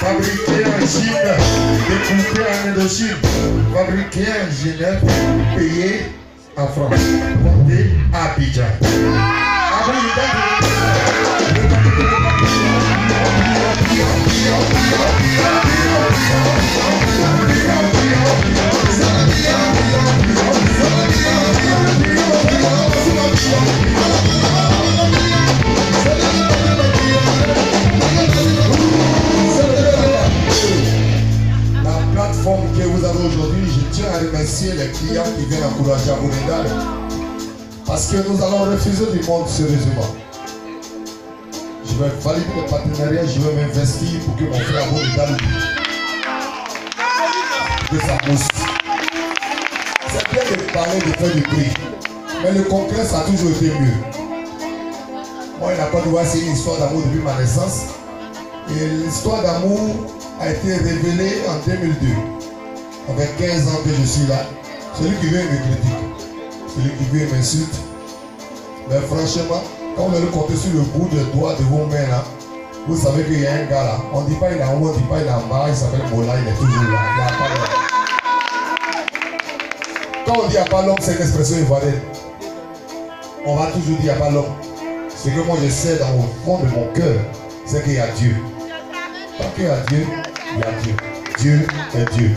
fabriqué en Chine, découpé en Indochine, fabriqué en Genève, payé en France, porté à Abidjan. La plateforme que vous avez aujourd'hui, je tiens à remercier les clients qui viennent encourager Abounidal. Parce que nous allons refuser du monde sérieusement. Je vais valider le partenariat, je vais m'investir pour que mon frère Abounidal de sa mousse. C'est bien de parler de faire du prix, mais le concret ça a toujours été mieux. Moi, il n'a pas de voir, c'est une histoire d'amour depuis ma naissance. Et l'histoire d'amour a été révélée en 2002. Avec 15 ans que je suis là. Celui qui vient me critique, celui qui vient m'insulte. Mais franchement, quand vous allez compter sur le bout de doigt de vos mains là, vous savez qu'il y a un gars là. On ne dit pas il est en haut, on ne dit pas il est en bas, il s'appelle Mola, il est toujours là. Il n'y a pas l'homme. Quand on dit il n'y a pas l'homme, c'est une expression ivoirienne. On va toujours dire il n'y a pas l'homme. Ce que moi je sais dans le fond de mon cœur, c'est qu'il y a Dieu. Tant qu'il y a Dieu, il y a Dieu. Dieu est Dieu.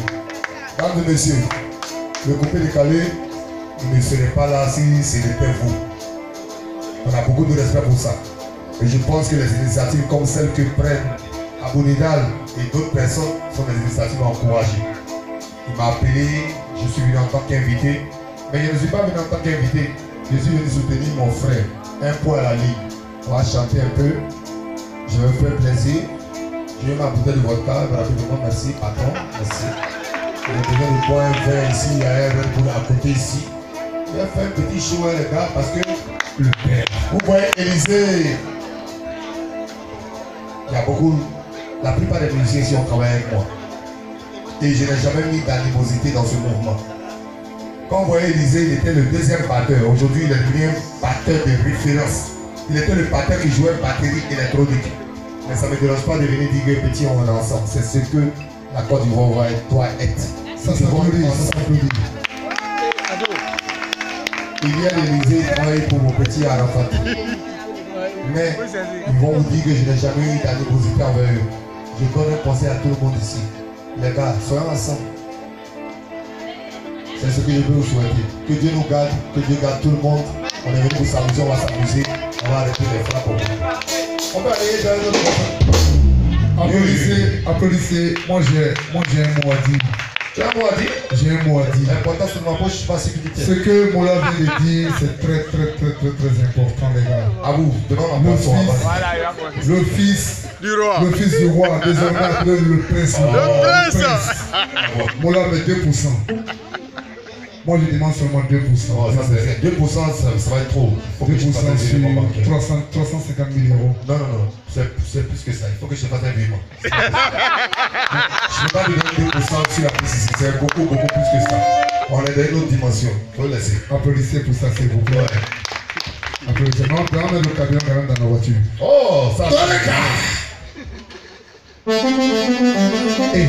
Mesdames et messieurs, le coupé décalé, il ne serait pas là si ce n'était vous. On a beaucoup de respect pour ça. Et je pense que les initiatives comme celles que prennent Abounidal et d'autres personnes sont des initiatives encouragées. Il m'a appelé, je suis venu en tant qu'invité, mais je ne suis pas venu en tant qu'invité, je suis venu soutenir mon frère. Un point à la ligne. On va chanter un peu. Je vais faire plaisir. Je vais ma bouteille de vodka. Rapidement, merci, patron. Merci. Je vais besoin de boire un verre ici. Il y a un verre pour à côté ici. Je vais faire un petit show, les gars, parce que le père. Vous voyez, Élysée. Il y a beaucoup. La plupart des musiciens ici ont travaillé avec moi. Et je n'ai jamais mis d'animosité dans ce mouvement. Quand vous voyez Élysée, il était le deuxième batteur. Aujourd'hui, il est devenu un batteur de référence. Il était le batteur qui jouait batterie électronique. Mais ça ne me dérange pas de venir dire que petit, on est ensemble. C'est ce que la Côte d'Ivoire doit être. Ça s'applaudit, ça s'applaudit. Il y a l'Élysée, il travaille pour mon petit Arafat. Mais ils vont vous dire que je n'ai jamais eu d'animosité envers eux. Je donne un conseil à tout le monde ici. Les gars, soyons ensemble. C'est ce que je peux vous souhaiter. Que Dieu nous garde, que Dieu garde tout le monde. On est venu pour s'amuser, on va s'amuser. On va arrêter les frappes. On peut aller dans une autre. Applaudissez, applaudissez. Moi j'ai un mot à dire. Tu as un mot à dire? J'ai un mot à dire. L'important c'est de ma poche, je suis pas sécurité. Ce que Mola vient de dire, c'est très important les gars. À vous, devant ma poche. Le fils du roi, désormais appelé le prince. Le prince. Mola met 2%. Moi je demande seulement 2%. Oh, ça c'est 2%, ça va être trop. Faut 2% sur 350 000 euros. Non, c'est plus que ça. Il faut que je fasse un virement. Je ne peux pas lui donner 2% sur la piste. C'est beaucoup plus que ça. On est dans une autre dimension. Il faut laisser. Applaudissez pour ça, s'il vous plaît. Ouais. Applaudissez. Non, on met le camion quand même dans nos voitures. Oh, ça. Dans le cas. Hey.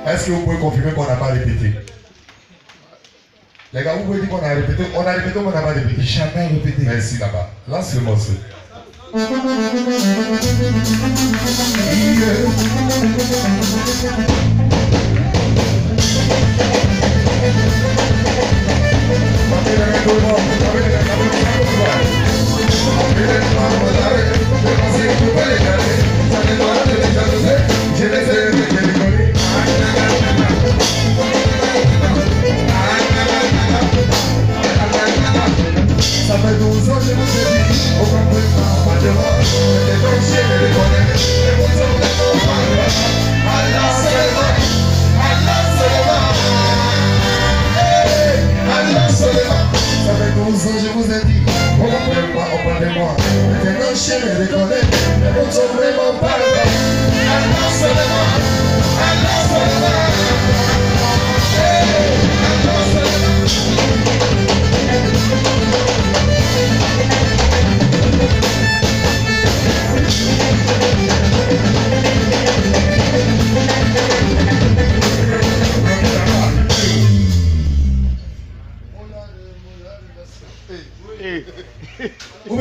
Est-ce que vous pouvez confirmer qu'on n'a pas répété? Les gars, vous pouvez dire qu'on a répété? On a répété ou on n'a pas répété? Jamais répété. Merci là-bas. Lance le morceau. Ça fait 12 ans que je vous ai dit, au grand point, pas de moi, les deux chiens et les connaît, les bons hommes, les bons hommes, Allah seulement, Allah seulement, ça fait 12 ans que je vous ai dit, au grand point, pas de moi, les deux chiens et les connaît, les bons hommes, les bons hommes, Allah seulement, Allah seulement,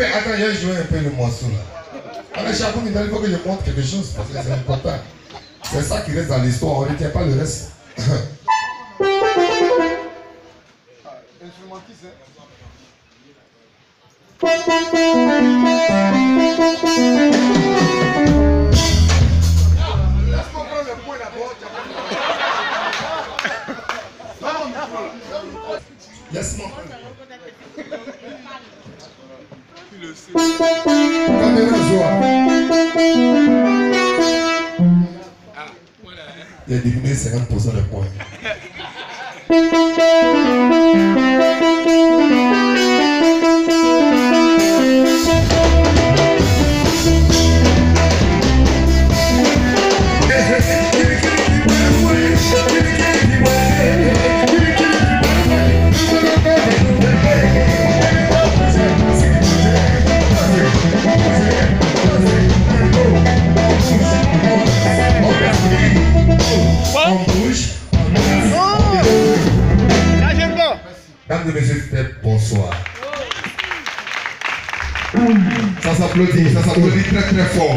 pouvez, attends, je vais jouer un peu le morceau là. Alors, chaque fois, il faut que je montre quelque chose parce que c'est important. C'est ça qui reste dans l'histoire, on ne retient pas le reste. Instrumentiste, hein? Laisse-moi prendre le point d'abord. Laisse-moi prendre. Caméra joie. Il a diminué 50% de points. Mesdames et messieurs, bonsoir. Ça s'applaudit très très fort.